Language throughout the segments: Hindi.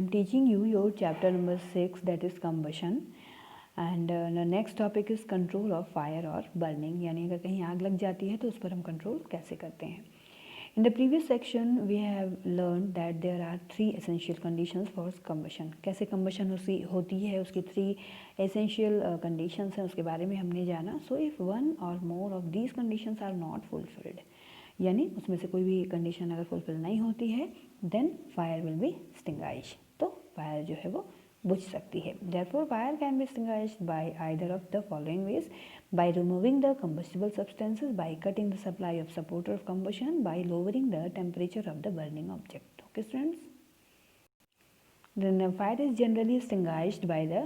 am teaching you your chapter number 6, that is combustion. And the next topic is control of fire और बर्निंग, यानी अगर कहीं आग लग जाती है तो उस पर हम कंट्रोल कैसे करते हैं. In the previous section we have learn that there are 3 essential conditions for combustion. कैसे कंबशन होती है, उसकी 3 एसेंशियल कंडीशंस हैं, उसके बारे में हमने जाना. सो if one or more of these conditions are not fulfilled, यानी उसमें से कोई भी कंडीशन अगर फुलफिल नहीं होती है, then fire will be extinguished. तो फायर जो है वो बुझ सकती है. Therefore, fire can be extinguished by either of the following ways: by removing the combustible substances, by cutting the supply of supporter of combustion, by lowering the temperature of the burning object. Okay, students. Then fire is generally extinguished by the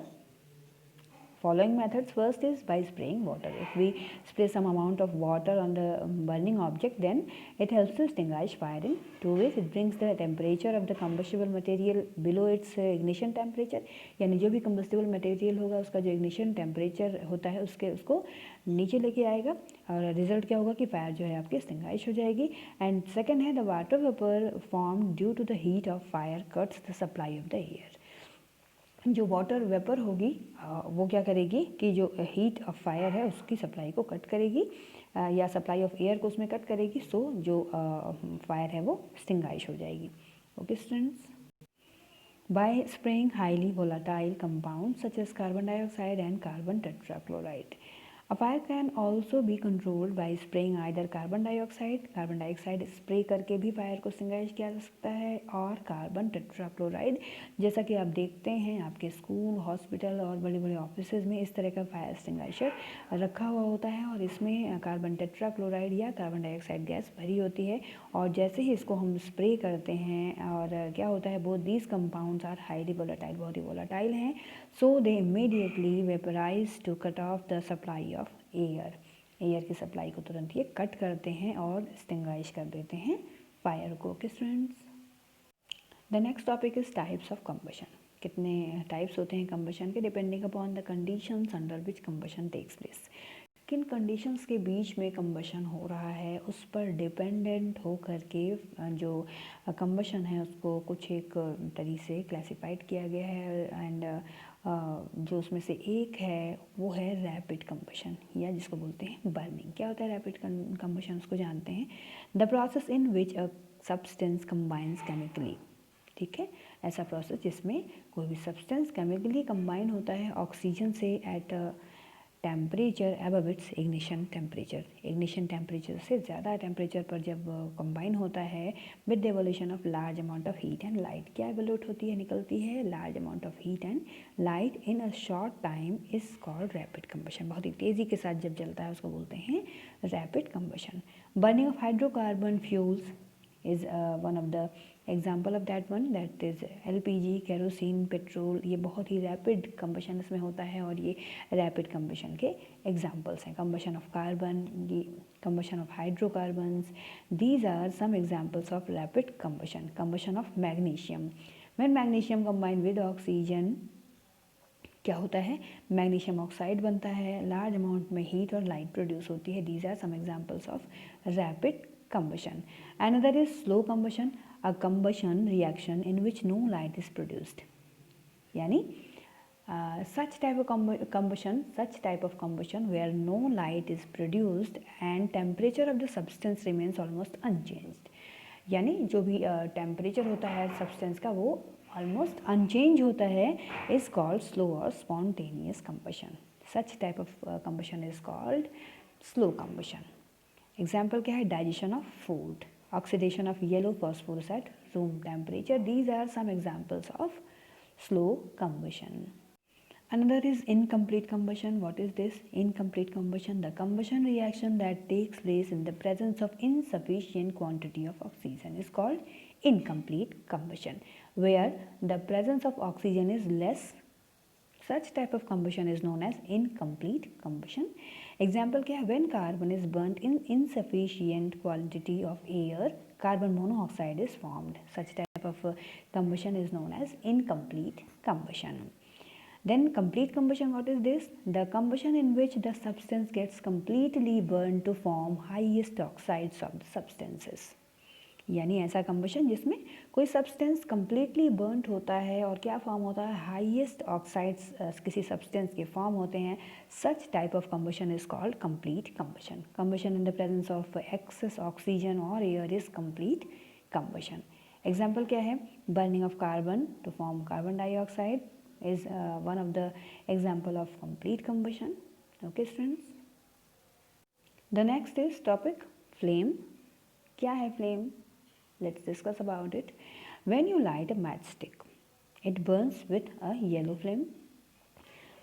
following methods. First is by spraying water. If we spray some amount of water on the burning object, then it helps to extinguish fire in 2 ways. It brings the temperature of the combustible material below its ignition temperature, यानी जो भी combustible material होगा उसका जो ignition temperature होता है उसको नीचे लेके आएगा, और रिजल्ट क्या होगा कि फायर जो है आपकी एक्सटिंग्विश हो जाएगी. एंड सेकेंड है the water vapour form due to the heat of fire cuts the supply of the air. जो वाटर वेपर होगी वो क्या करेगी कि जो हीट ऑफ फायर है उसकी सप्लाई को कट करेगी, या सप्लाई ऑफ एयर को उसमें कट करेगी. सो जो फायर है वो एक्सटिंग्विश हो जाएगी. Okay students. By spraying highly volatile compound such as carbon dioxide and carbon tetrachloride. A fire can also be controlled by spraying either carbon dioxide spray करके भी फायर को एक्सटिंग्विश किया जा सकता है, और कार्बन टेट्राक्लोराइड, जैसा कि आप देखते हैं आपके स्कूल, हॉस्पिटल और बड़े बड़े ऑफिसेज में इस तरह का फायर एक्सटिंग्विशर रखा हुआ होता है, और इसमें कार्बन टेट्राक्लोराइड या कार्बन डाइऑक्साइड गैस भरी होती है. और जैसे ही इसको हम स्प्रे करते हैं, और क्या होता है, both these compounds are highly volatile, बहुत ही वोलाटाइल हैं. So they immediately vaporise to cut off the supply of air की सप्लाई को तुरंत ये कट करते हैं और एक्सटिंग्विश कर देते हैं फायर को. Okay students. The next topic is types of combustion. कितने टाइप्स होते हैं कंबशन के, depending upon the conditions under which combustion takes place. किन कंडीशंस के बीच में कंबशन हो रहा है उस पर डिपेंडेंट हो करके जो कंबशन है उसको कुछ एक तरीके से क्लासिफाइड किया गया है. एंड जो उसमें से एक है वो है रैपिड कंबशन, या जिसको बोलते हैं बर्निंग. क्या होता है रैपिड कंबशन, उसको जानते हैं. The process in which a substance combines chemically. ठीक है, ऐसा प्रोसेस जिसमें कोई भी सब्सटेंस केमिकली कंबाइन होता है ऑक्सीजन से at temperature above it's ignition temperature. Ignition temperature से ज़्यादा टेम्परेचर पर जब कंबाइन होता है with the evolution of large amount of heat and light. क्या एवोल्यूट होती है, निकलती है large amount of heat and light in a short time is called rapid combustion. बहुत ही तेज़ी के साथ जब जलता है उसको बोलते हैं rapid combustion. Burning of hydrocarbon fuels is one of the example of that one, that is LPG, kerosene, petrol. ये बहुत ही रैपिड कंबशन इसमें होता है, और ये रैपिड कंबशन के एग्जांपल्स हैं. Combustion of carbon, combustion of hydrocarbons, these are some examples of rapid combustion. Combustion of magnesium. When magnesium combine with oxygen क्या होता है, मैग्नीशियम ऑक्साइड बनता है, लार्ज अमाउंट में हीट और लाइट प्रोड्यूस होती है. These are some examples of rapid combustion. Another is slow combustion, a combustion reaction in which no light is produced. यानी such type of combustion where no light is produced and temperature of the substance remains almost unchanged. यानी जो भी टेम्परेचर होता है सब्सटेंस का वो ऑलमोस्ट अनचेंज होता है, इज कॉल्ड स्लो और spontaneous combustion. Such type of combustion is called slow combustion. Example क्या है, digestion of food, oxidation of yellow phosphorus at room temperature. These are some examples of slow combustion. Another is incomplete combustion. What is this? Incomplete combustion, the combustion reaction that takes place in the presence of insufficient quantity of oxygen is called incomplete combustion, where the presence of oxygen is less. Such type of combustion is known as incomplete combustion. Example क्या है, when carbon is burnt in insufficient quantity of air, carbon monoxide is formed. Such type of combustion is known as incomplete combustion. Then complete combustion, what is this? The combustion in which the substance gets completely burned to form highest oxides of the substances. यानी ऐसा कंबशन जिसमें कोई सब्सटेंस कम्प्लीटली बर्नड होता है और क्या फॉर्म होता है, हाईएस्ट ऑक्साइड्स किसी सब्सटेंस के फॉर्म होते हैं. Such type of combustion is called complete combustion. Combustion in the presence of excess oxygen और air is complete combustion. Example क्या है, burning of carbon to form carbon dioxide is one of the example of complete combustion. Okay students, the next is topic flame. क्या है flame? Let's discuss about it. When you light a matchstick, it burns with a yellow flame.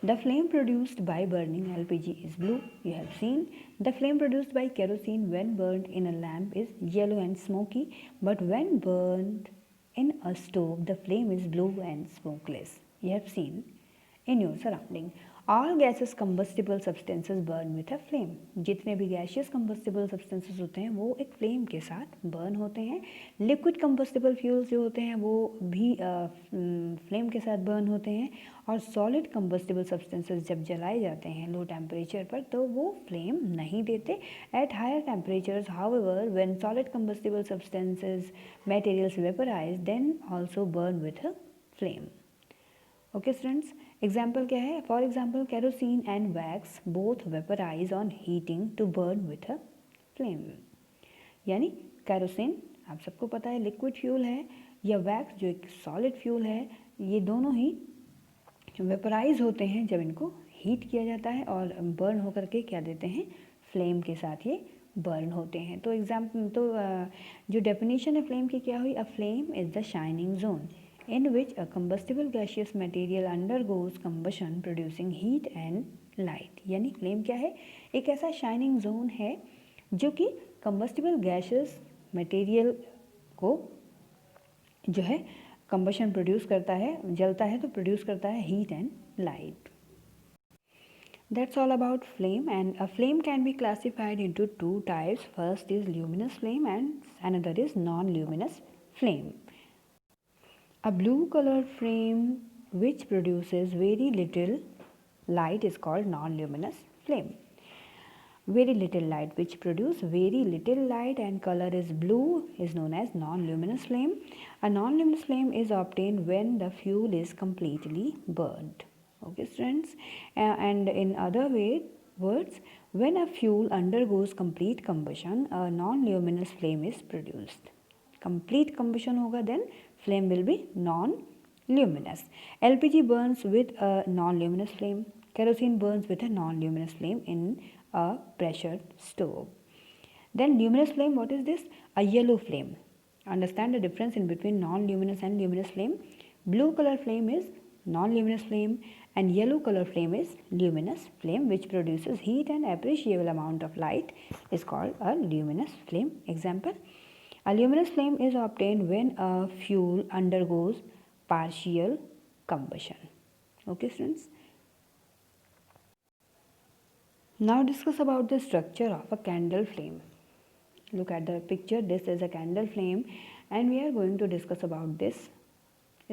The flame produced by burning LPG is blue. You have seen the flame produced by kerosene when burned in a lamp is yellow and smoky, but when burned in a stove the flame is blue and smokeless. You have seen in your surrounding. All gaseous combustible substances burn with a flame. जितने भी gaseous combustible substances होते हैं वो एक flame के साथ burn होते हैं. Liquid combustible fuels जो होते हैं वो भी flame के साथ burn होते हैं. और solid combustible substances जब जलाए जाते हैं low temperature पर तो वो flame नहीं देते. At higher temperatures, however, when solid combustible substances materials vaporize, then also burn with a flame. Okay students, example क्या है, for example kerosene and wax both vaporise on heating to burn with a flame. यानी केरोसिन आप सबको पता है लिक्विड फ्यूल है, या वैक्स जो एक सॉलिड फ्यूल है, ये दोनों ही वेपराइज होते हैं जब इनको हीट किया जाता है और बर्न होकर के क्या देते हैं, फ्लेम के साथ ये बर्न होते हैं. तो जो डेफिनेशन है फ्लेम की क्या हुई, अ flame is the shining zone in which a combustible gaseous material undergoes combustion producing heat and light. यानी फ्लेम क्या है, एक ऐसा शाइनिंग जोन है जो कि कंबस्टिबल गैसेस मटेरियल को जो है कंबशन प्रोड्यूस करता है, जलता है तो प्रोड्यूस करता है heat and light. That's all about flame, and a flame can be classified into two types. First is luminous flame and another is non-luminous flame. A blue colored flame which produces very little light is called non-luminous flame. Very little light which produce very little light and color is blue is known as non-luminous flame. A non-luminous flame is obtained when the fuel is completely burnt. Okay students, and in other words, when a fuel undergoes complete combustion, a non-luminous flame is produced. Complete combustion होगा then flame will be non-luminous. LPG burns with a non-luminous flame. Kerosene burns with a non-luminous flame in a pressure stove. Then luminous flame, what is this? A yellow flame. Understand the difference in between non-luminous and luminous flame. Blue color flame is non-luminous flame and yellow color flame is luminous flame which produces heat and appreciable amount of light is called a luminous flame. Example, a luminous flame is obtained when a fuel undergoes partial combustion. Okay students. Now discuss about the structure of a candle flame. Look at the picture. This is a candle flame and we are going to discuss about this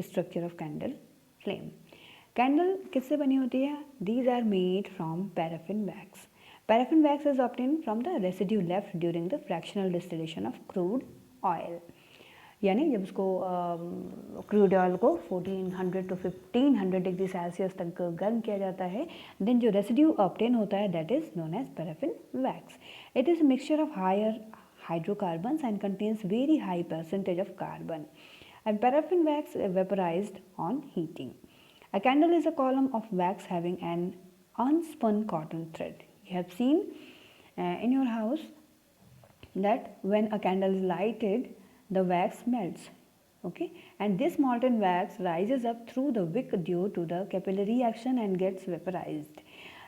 structure of candle flame. Candle किससे बनी होती है? These are made from paraffin wax. Paraffin wax is obtained from the residue left during the fractional distillation of crude oil. यानी जब उसको क्रूड ऑयल को 1400 to 1500 डिग्री सेल्सियस तक गर्म किया जाता है, देन जो रेसिड्यू ऑब्टेन होता है that is known as paraffin wax. It is mixture of higher hydrocarbons and contains very high percentage of carbon and paraffin wax vaporized on heating. A candle is a column of wax having an unspun cotton thread. You have seen in your house that when a candle is lighted, the wax melts, okay, and this molten wax rises up through the wick due to the capillary action and gets vaporized.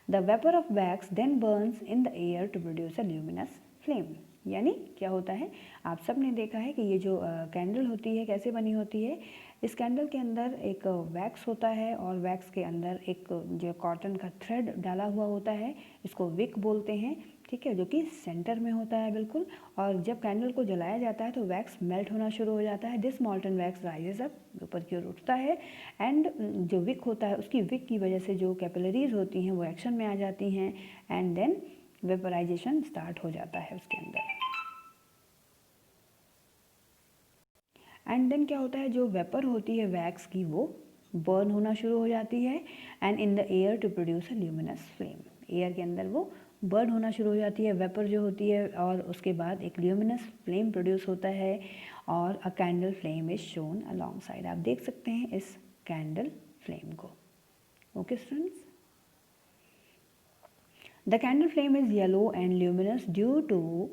The vapor of wax then burns in the air to produce a luminous flame. यानी क्या होता है, आप सब ने देखा है कि ये जो कैंडल होती है कैसे बनी होती है. इस कैंडल के अंदर एक वैक्स होता है और वैक्स के अंदर एक जो कॉटन का थ्रेड डाला हुआ होता है, इसको विक बोलते हैं, ठीक है, जो कि सेंटर में होता है बिल्कुल. और जब कैंडल को जलाया जाता है तो वैक्स मेल्ट होना शुरू हो जाता है. दिस मॉल्टन वैक्स राइजेज अप, ऊपर की ओर उठता है, एंड जो विक होता है उसकी विक की वजह से जो कैपिलरीज होती हैं वो एक्शन में आ जाती हैं एंड देन वेपराइजेशन स्टार्ट हो जाता है उसके अंदर. एंड देन क्या होता है, जो वेपर होती है वैक्स की वो बर्न होना शुरू हो जाती है and in the air to produce a luminous flame, air के अंदर वो बर्न होना शुरू हो जाती है वेपर जो होती है, और उसके बाद एक ल्यूमिनस फ्लेम प्रोड्यूस होता है और a candle flame is shown alongside. आप देख सकते हैं इस कैंडल फ्लेम को। Okay students, the candle flame is yellow and luminous due to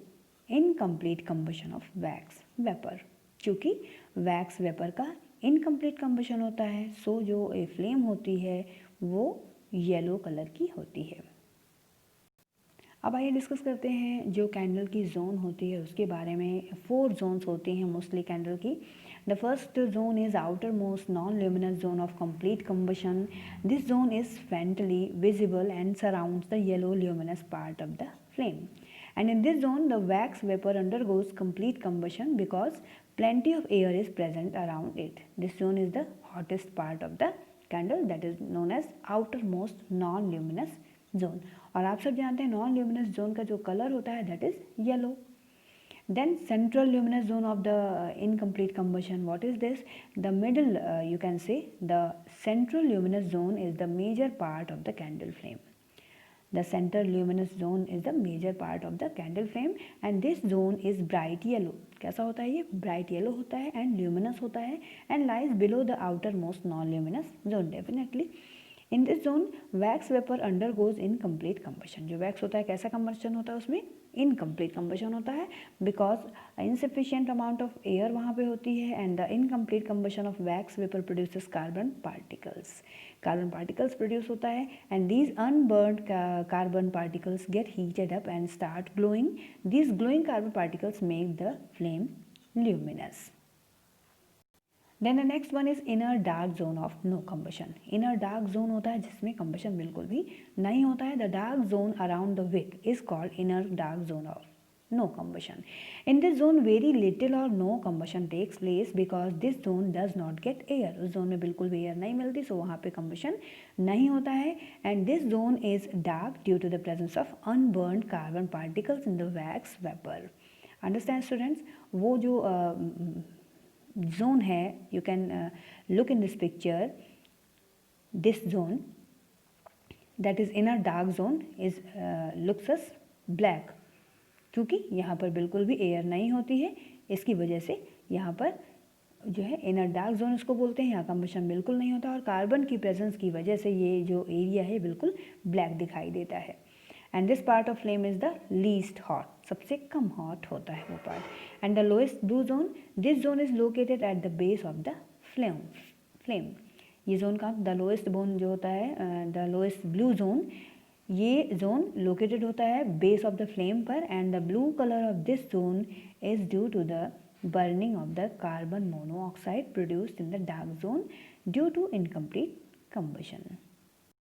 incomplete combustion of wax vapour. चूँकि वैक्स वेपर का इनकम्प्लीट कंबशन होता है, सो जो ए फ्लेम होती है वो येलो कलर की होती है। अब आइए डिस्कस करते हैं जो कैंडल की जोन होती है उसके बारे में। 4 जोन्स होती हैं मोस्टली कैंडल की। The first zone is outer most non luminous zone of complete combustion. This zone is faintly visible and surrounds the yellow luminous part of the flame. And in this zone, the wax vapor undergoes complete combustion because plenty of air is present around it. This zone is the hottest part of the candle, that is known as outermost non-luminous zone. और आप सब जानते हैं नॉन ल्यूमिनस जोन का जो कलर होता है that is yellow. Then central luminous zone of the incomplete combustion, what is this? The middle, you can say the central luminous zone is the major part of the candle flame. The center luminous zone is the major part of the candle flame and this zone is bright yellow. कैसा होता है ये? Bright yellow होता है and luminous होता है and lies below the outermost non-luminous zone. Definitely in this zone wax vapor undergoes incomplete combustion. जो wax होता है कैसा combustion होता है उसमें? इनकम्प्लीट कंबशन होता है because insufficient amount of air वहाँ पे होती है and the incomplete combustion of wax vapour produces carbon particles. Carbon particles produce होता है and these unburned carbon particles get heated up and start glowing. These glowing carbon particles make the flame luminous. Then the next one is inner dark zone of no combustion. Inner dark zone होता है जिसमें कम्बशन बिल्कुल भी नहीं होता है। The dark zone around the wick is called inner dark zone of no combustion. In this zone very little or no combustion takes place because this zone does not get air. उस जोन में बिल्कुल भी एयर नहीं मिलती, सो वहाँ पे combustion नहीं होता है and this zone is dark due to the presence of unburned carbon particles in the wax vapor. Understand students? वो जो zone है, you can look in this picture, this zone that is inner dark zone is looks as black क्योंकि यहाँ पर बिल्कुल भी एयर नहीं होती है, इसकी वजह से यहाँ पर जो है इनर डार्क जोन इसको बोलते हैं, यहाँ कंबशन बिल्कुल नहीं होता और कार्बन की प्रेजेंस की वजह से ये जो एरिया है बिल्कुल ब्लैक दिखाई देता है। And this part of flame is the least hot, सबसे कम हॉट होता है वो part. And the lowest blue zone, this zone is located at the base of the flame. ये जोन का द लोएस्ट बोन जो होता है, द लोएस्ट ब्लू जोन, ये जोन लोकेटेड होता है बेस ऑफ द फ्लेम पर and the blue colour of this zone is due to the burning of the carbon monoxide produced in the dark zone due to incomplete combustion.